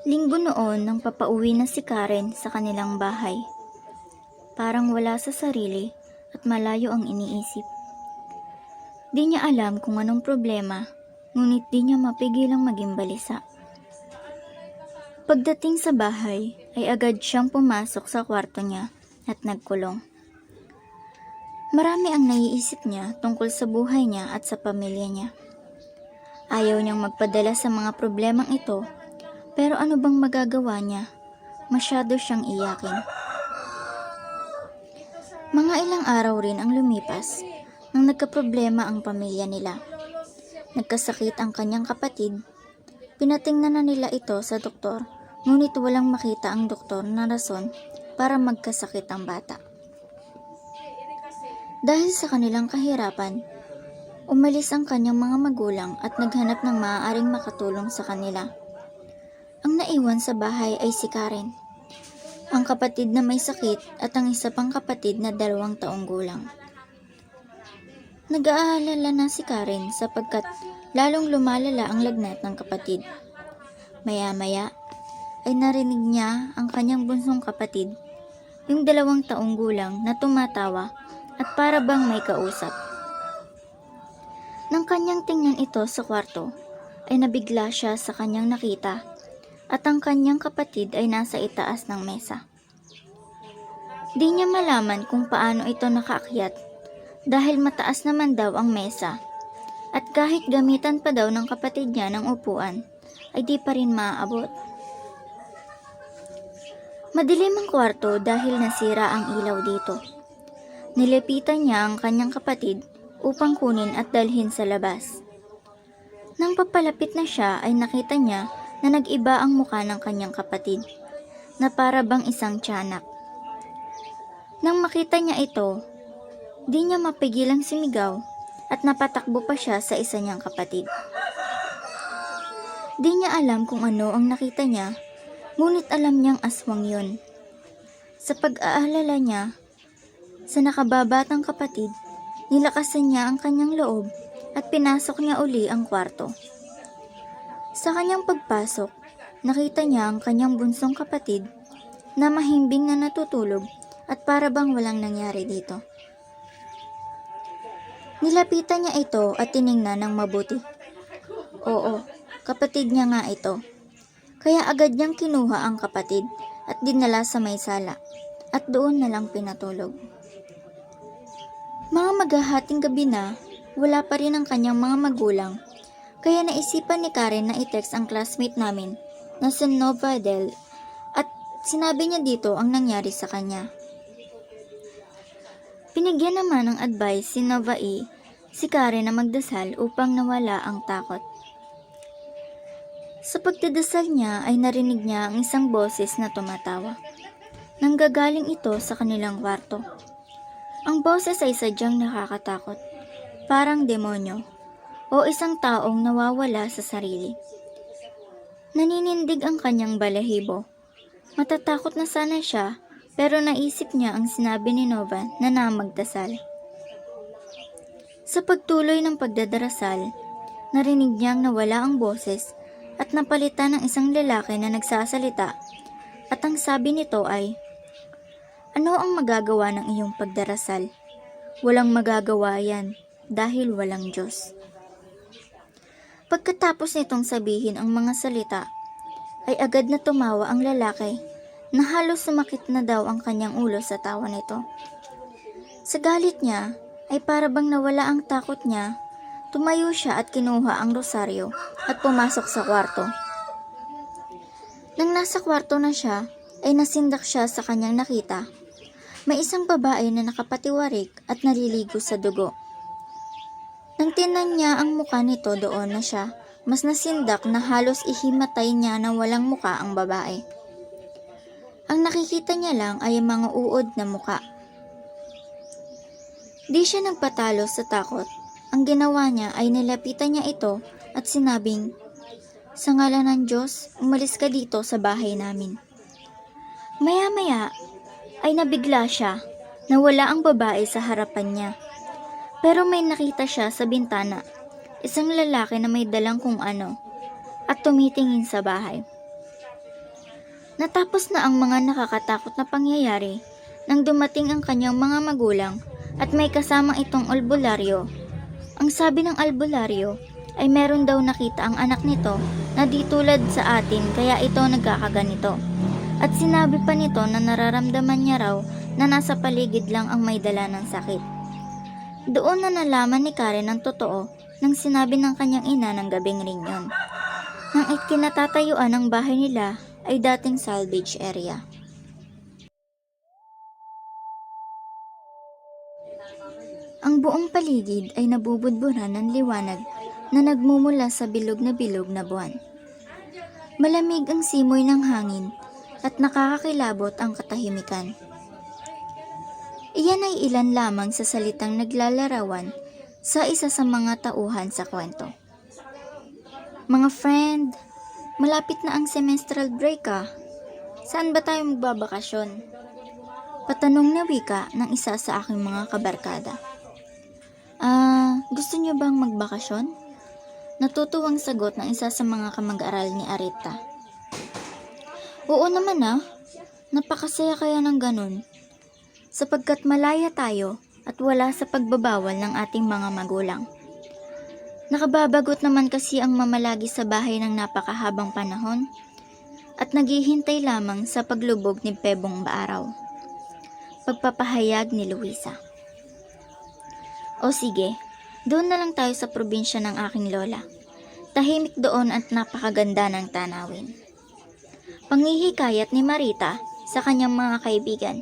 Linggo noon nang papauwi na si Karen sa kanilang bahay. Parang wala sa sarili at malayo ang iniisip. Di niya alam kung anong problema, ngunit di niya mapigilang maging balisa. Pagdating sa bahay ay agad siyang pumasok sa kwarto niya at nagkulong. Marami ang naiisip niya tungkol sa buhay niya at sa pamilya niya. Ayaw niyang magpadala sa mga problemang ito, pero ano bang magagawa niya? Masyado siyang iyakin. Mga ilang araw rin ang lumipas nang nagkaproblema ang pamilya nila. Nagkasakit ang kanyang kapatid. Pinatingnan na nila ito sa doktor, ngunit walang makita ang doktor na rason para magkasakit ang bata. Dahil sa kanilang kahirapan, umalis ang kanyang mga magulang at naghanap ng maaaring makatulong sa kanila. Ang naiwan sa bahay ay si Karen, ang kapatid na may sakit at ang isa pang kapatid na 2 taong gulang. Nag-aalala na si Karen sapagkat lalong lumalala ang lagnat ng kapatid. Maya-maya ay narinig niya ang kanyang bunsong kapatid, yung 2 taong gulang na tumatawa at para bang may kausap. Nang kanyang tingnan ito sa kwarto, ay nabigla siya sa kanyang nakita at ang kanyang kapatid ay nasa itaas ng mesa. Di niya malaman kung paano ito nakaakyat dahil mataas naman daw ang mesa at kahit gamitan pa daw ng kapatid niya ng upuan ay di pa rin maaabot. Madilim ang kwarto dahil nasira ang ilaw dito. Nilapitan niya ang kanyang kapatid upang kunin at dalhin sa labas. Nang papalapit na siya ay nakita niya na nag-iba ang mukha ng kanyang kapatid, na para bang isang tiyanak. Nang makita niya ito, di niya mapigilang sumigaw at napatakbo pa siya sa isa niyang kapatid. Di niya alam kung ano ang nakita niya, ngunit alam niyang aswang yun. Sa pag-aalala niya sa nakababatang kapatid, nilakasan niya ang kanyang loob at pinasok niya uli ang kwarto. Sa kanyang pagpasok, nakita niya ang kanyang bunsong kapatid na mahimbing na natutulog at para bang walang nangyari dito. Nilapitan niya ito at tiningnan ng mabuti. Oo, kapatid niya nga ito. Kaya agad niyang kinuha ang kapatid at dinala sa may sala at doon na lang pinatulog. Mga maghahating gabi na, wala pa rin ang kanyang mga magulang, kaya naisipan ni Karen na i-text ang classmate namin na si Nova Adele at sinabi niya dito ang nangyari sa kanya. Pinigyan naman ng advice si Nova si Karen na magdasal upang nawala ang takot. Sa pagdadasal niya ay narinig niya ang isang boses na tumatawa. Nanggagaling ito sa kanilang kwarto. Ang boses ay sadyang nakakatakot, parang demonyo o isang taong nawawala sa sarili. Naninindig ang kanyang balahibo. Matatakot na sana siya pero naisip niya ang sinabi ni Nova na magdasal. Sa pagtuloy ng pagdadarasal, narinig niyang nawala ang boses at napalitan ng isang lalaki na nagsasalita at ang sabi nito ay, "Ano ang magagawa ng iyong pagdarasal? Walang magagawa yan dahil walang Diyos." Pagkatapos nitong sabihin ang mga salita, ay agad na tumawa ang lalaki na halos sumakit na daw ang kanyang ulo sa tawa nito. Sa galit niya ay para bang nawala ang takot niya, tumayo siya at kinuha ang rosaryo at pumasok sa kwarto. Nang nasa kwarto na siya, ay nasindak siya sa kanyang nakita. May isang babae na nakapatiwarik at naliligo sa dugo. Nang tinan niya ang muka nito doon na siya, mas nasindak na halos ihimatay niya na walang muka ang babae. Ang nakikita niya lang ay mga uod na muka. Di siya nagpatalo sa takot. Ang ginawa niya ay nilapitan niya ito at sinabing, "Sa ngalan ng Diyos, umalis ka dito sa bahay namin." Maya-maya ay nabigla siya na wala ang babae sa harapan niya. Pero may nakita siya sa bintana, isang lalaki na may dalang kung ano, at tumitingin sa bahay. Natapos na ang mga nakakatakot na pangyayari nang dumating ang kanyang mga magulang at may kasamang itong albularyo. Ang sabi ng albularyo ay meron daw nakita ang anak nito na di tulad sa atin kaya ito nagkakaganito. At sinabi pa nito na nararamdaman niya raw na nasa paligid lang ang may dala ng sakit. Doon na nalaman ni Karen ang totoo nang sinabi ng kanyang ina ng gabing ring yun. Nang ikinatatayuan ng bahay nila ay dating salvage area. Ang buong paligid ay nabubudburan ng liwanag na nagmumula sa bilog na buwan. Malamig ang simoy ng hangin at nakakakilabot ang katahimikan. Iyan ay ilan lamang sa salitang naglalarawan sa isa sa mga tauhan sa kwento. Mga friend, malapit na ang semestral break Saan ba tayo magbabakasyon? Patanong na wika ng isa sa aking mga kabarkada. Gusto niyo bang magbakasyon? Natutuwang sagot ng isa sa mga kamag-aral ni Arita. Oo naman napakasaya kaya ng ganun. Sapagkat malaya tayo at wala sa pagbabawal ng ating mga magulang. Nakababagot naman kasi ang mamalagi sa bahay ng napakahabang panahon at naghihintay lamang sa paglubog ni Pebong Baaraw. Pagpapahayag ni Luisa. O sige, doon na lang tayo sa probinsya ng aking lola. Tahimik doon at napakaganda ng tanawin. Panghihikayat ni Marita sa kanyang mga kaibigan.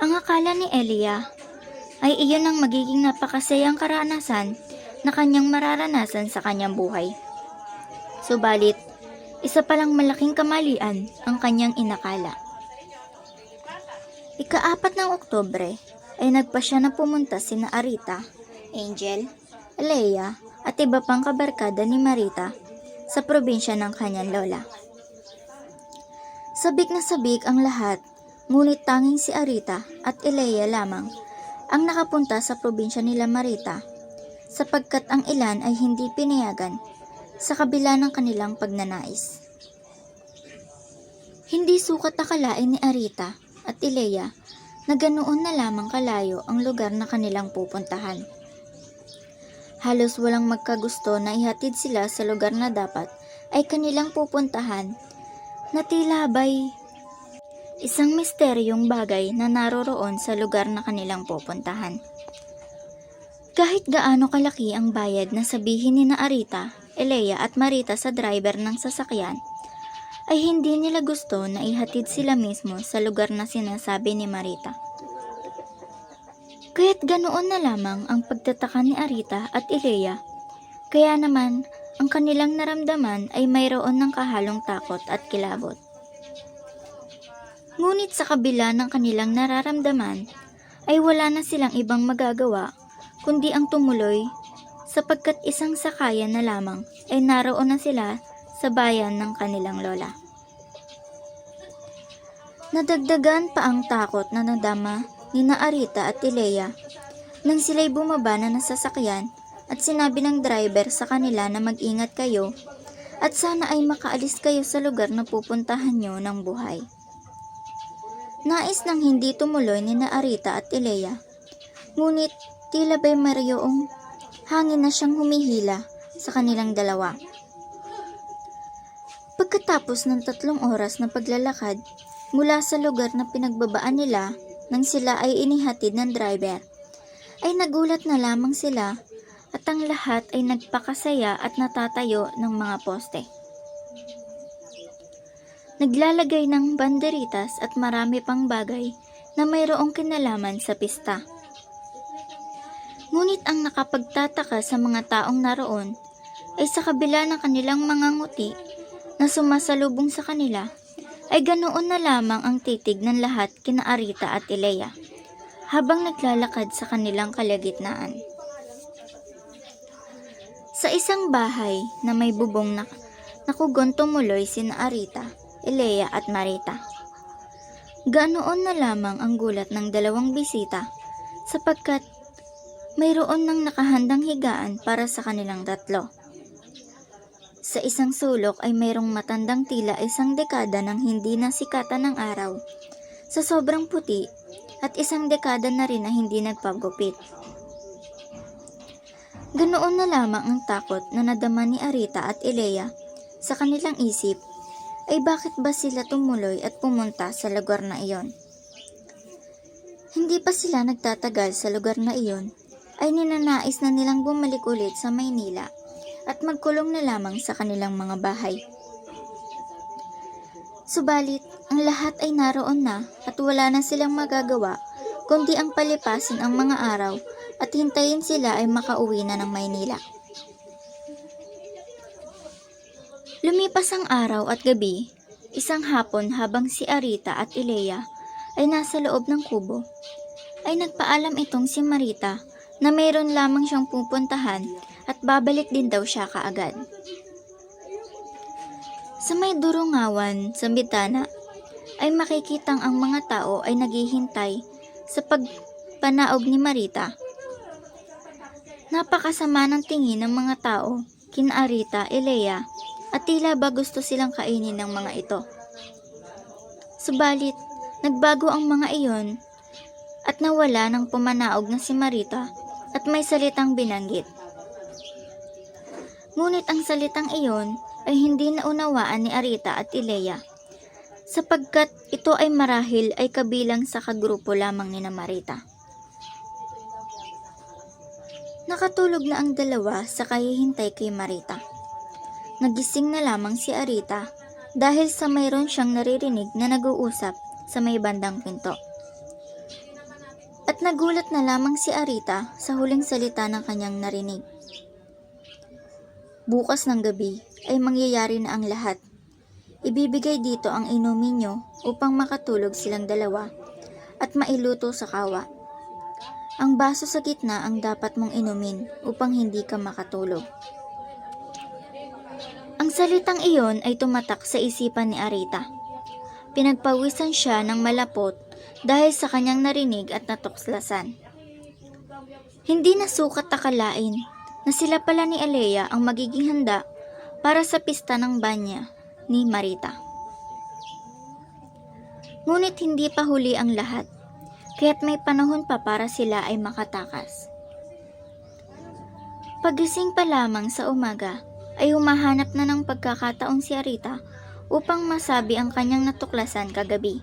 Ang akala ni Elia ay iyon ang magiging napakasayang karanasan na kanyang mararanasan sa kanyang buhay. Subalit, isa palang malaking kamalian ang kanyang inakala. Ika-4 ng Oktubre ay nagpasya na pumunta sina Arita, Angel, Leia at iba pang kabarkada ni Marita sa probinsya ng kanyang lola. Sabik na sabik ang lahat, ngunit tanging si Arita at Leia lamang ang nakapunta sa probinsya nila Marita sapagkat ang ilan ay hindi pinayagan sa kabila ng kanilang pagnanais. Hindi sukat akalain ni Arita at Leia na ganoon na lamang kalayo ang lugar na kanilang pupuntahan. Halos walang magkagusto na ihatid sila sa lugar na dapat ay kanilang pupuntahan na tila ba'y isang misteryong bagay na naroroon sa lugar na kanilang pupuntahan. Kahit gaano kalaki ang bayad na sabihin ni na Arita, Leia at Marita sa driver ng sasakyan, ay hindi nila gusto na ihatid sila mismo sa lugar na sinasabi ni Marita. Kaya't ganoon na lamang ang pagtataka ni Arita at Leia, kaya naman ang kanilang naramdaman ay mayroon ng kahalong takot at kilabot. Ngunit sa kabila ng kanilang nararamdaman, ay wala na silang ibang magagawa kundi ang tumuloy sapagkat isang sakayan na lamang ay naroon na sila sa bayan ng kanilang lola. Nadagdagan pa ang takot na nadama ni na Arita at Leia nang sila'y bumaba na sa sasakyan at sinabi ng driver sa kanila na mag-ingat kayo at sana ay makaalis kayo sa lugar na pupuntahan nyo ng buhay. Nais nang hindi tumuloy ni na Arita at Leia, ngunit tila ba'y mayroong hangin na siyang humihila sa kanilang dalawa. Pagkatapos ng 3 oras na paglalakad mula sa lugar na pinagbabaan nila nang sila ay inihatid ng driver, ay nagulat na lamang sila at ang lahat ay nagpakasaya at natatayo ng mga poste. Naglalagay ng banderitas at marami pang bagay na mayroong kinalaman sa pista. Ngunit ang nakapagtataka sa mga taong naroon ay sa kabila ng kanilang mga nguti na sumasalubong sa kanila, ay ganoon na lamang ang titig ng lahat kina Arita at Leia habang naglalakad sa kanilang kalagitnaan. Sa isang bahay na may bubong nakugon tumuloy sina Arita, Leia at Marita. Ganoon na lamang ang gulat ng dalawang bisita sapagkat mayroon ng nakahandang higaan para sa kanilang tatlo. Sa isang sulok ay mayroong matandang tila isang dekada nang hindi nasikatan ng araw, sa sobrang puti, at isang dekada na rin na hindi nagpagupit. Ganoon na lamang ang takot na nadama ni Arita at Elea sa kanilang isip ay bakit ba sila tumuloy at pumunta sa lugar na iyon. Hindi pa sila nagtatagal sa lugar na iyon ay ninanais na nilang bumalik ulit sa Maynila at magkulong na lamang sa kanilang mga bahay. Subalit, ang lahat ay naroon na at wala na silang magagawa kundi ang palipasin ang mga araw at hintayin sila ay makauwi na ng Maynila. Lumipas ang araw at gabi, isang hapon habang si Arita at Elea ay nasa loob ng kubo, ay nagpaalam itong si Marita na mayroon lamang siyang pupuntahan at babalik din daw siya kaagad. Sa may durungawan sa bitana ay makikitang ang mga tao ay naghihintay sa pagpanaog ni Marita. Napakasama ng tingin ng mga tao kina Arita, Elea at tila ba gusto silang kainin ng mga ito. Subalit, nagbago ang mga iyon at nawala ng pumanaog na si Marita at may salitang binanggit. Ngunit ang salitang iyon ay hindi naunawaan ni Arita at Elea sapagkat ito ay marahil ay kabilang sa kagrupo lamang ni Marita. Nakatulog na ang dalawa sa kahihintay kay Marita. Nagising na lamang si Arita dahil sa mayroon siyang naririnig na nag-uusap sa may bandang pinto. At nagulat na lamang si Arita sa huling salita ng kanyang narinig. Bukas ng gabi ay mangyayari na ang lahat. Ibibigay dito ang inumin nyo upang makatulog silang dalawa at mailuto sa kawa. Ang baso sa gitna ang dapat mong inumin upang hindi ka makatulog. Ang salitang iyon ay tumatak sa isipan ni Arita. Pinagpawisan siya ng malapot dahil sa kanyang narinig at natuklasan. Hindi nasukat akalain na sila pala ni Elea ang magiging handa para sa pista ng banya ni Marita. Ngunit hindi pa huli ang lahat, kaya't may panahon pa para sila ay makatakas. Pagising pa lamang sa umaga, ay humahanap na ng pagkakataon si Arita upang masabi ang kanyang natuklasan kagabi.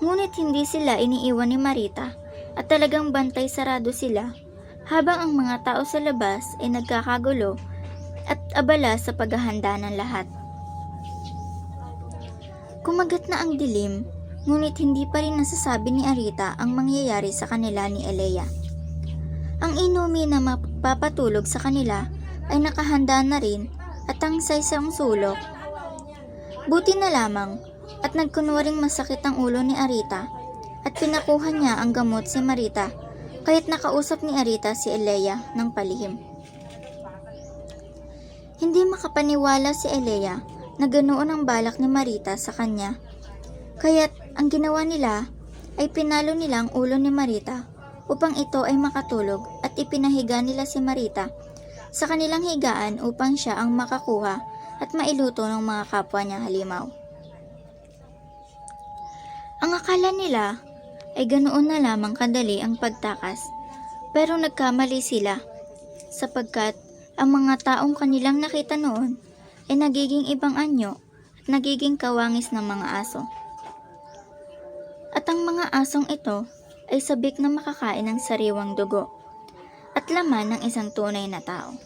Ngunit hindi sila iniiwan ni Marita at talagang bantay sarado sila habang ang mga tao sa labas ay nagkakagulo at abala sa paghahanda ng lahat. Kumagat na ang dilim, ngunit hindi pa rin nasasabi ni Arita ang mangyayari sa kanila ni Elea. Ang inumin na mapapatulog sa kanila ay nakahanda na rin at ang sa isang sulok. Buti na lamang at nagkunwaring masakit ang ulo ni Arita at pinakuha niya ang gamot si Marita kaya't nakausap ni Arita si Elea ng palihim. Hindi makapaniwala si Elea na ganoon ang balak ni Marita sa kanya. Kaya't ang ginawa nila ay pinalo nila ang ulo ni Marita upang ito ay makatulog at ipinahiga nila si Marita sa kanilang higaan upang siya ang makakuha at mailuto ng mga kapwa niya halimaw. Ang akala nila ay ganoon na lamang kadali ang pagtakas, pero nagkamali sila sapagkat ang mga taong kanilang nakita noon ay nagiging ibang anyo at nagiging kawangis ng mga aso. At ang mga asong ito ay sabik na makakain ng sariwang dugo at laman ng isang tunay na tao.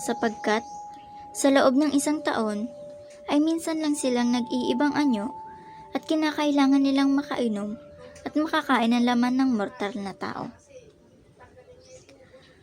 Sapagkat sa loob ng isang taon ay minsan lang silang nag-iibang anyo at kinakailangan nilang makainom at makakain ng laman ng mortal na tao.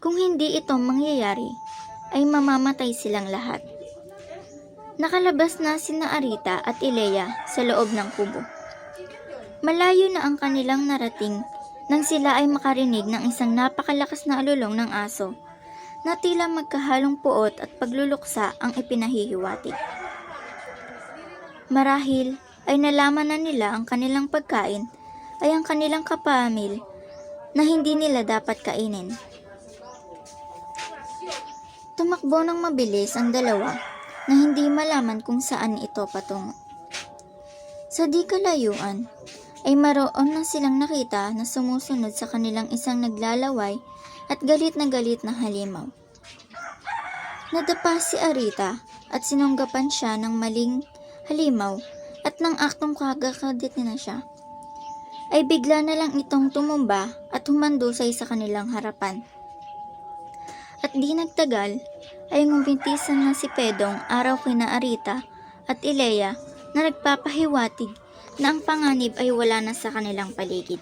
Kung hindi ito mangyayari, ay mamamatay silang lahat. Nakalabas na sina Arita at Elea sa loob ng kubo. Malayo na ang kanilang narating nang sila ay makarinig ng isang napakalakas na alulong ng aso na tila magkahalong puot at pagluluksa ang ipinahihiwatig. Marahil ay nalaman na nila ang kanilang pagkain ay ang kanilang kapamil na hindi nila dapat kainin. Tumakbo ng mabilis ang dalawa na hindi malaman kung saan ito patungo. Sa di kalayuan ay maroon na silang nakita na sumusunod sa kanilang isang naglalaway at galit na halimaw. Nadapa si Arita at sinunggapan siya ng maling halimaw at nang aktong kagakadit na siya, ay bigla na lang itong tumumba at humandusay sa kanilang harapan. At di nagtagal ay ngumpintisan na si Pedong araw kina Arita at Ilea na nagpapahiwatig na ang panganib ay wala na sa kanilang paligid.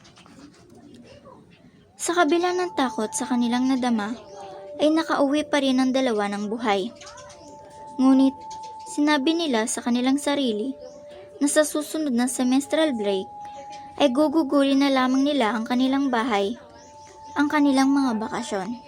Sa kabila ng takot sa kanilang nadama, ay nakauwi pa rin ang dalawa ng buhay. Ngunit sinabi nila sa kanilang sarili na sa susunod na semestral break ay gugugulin na lamang nila ang kanilang bahay, ang kanilang mga bakasyon.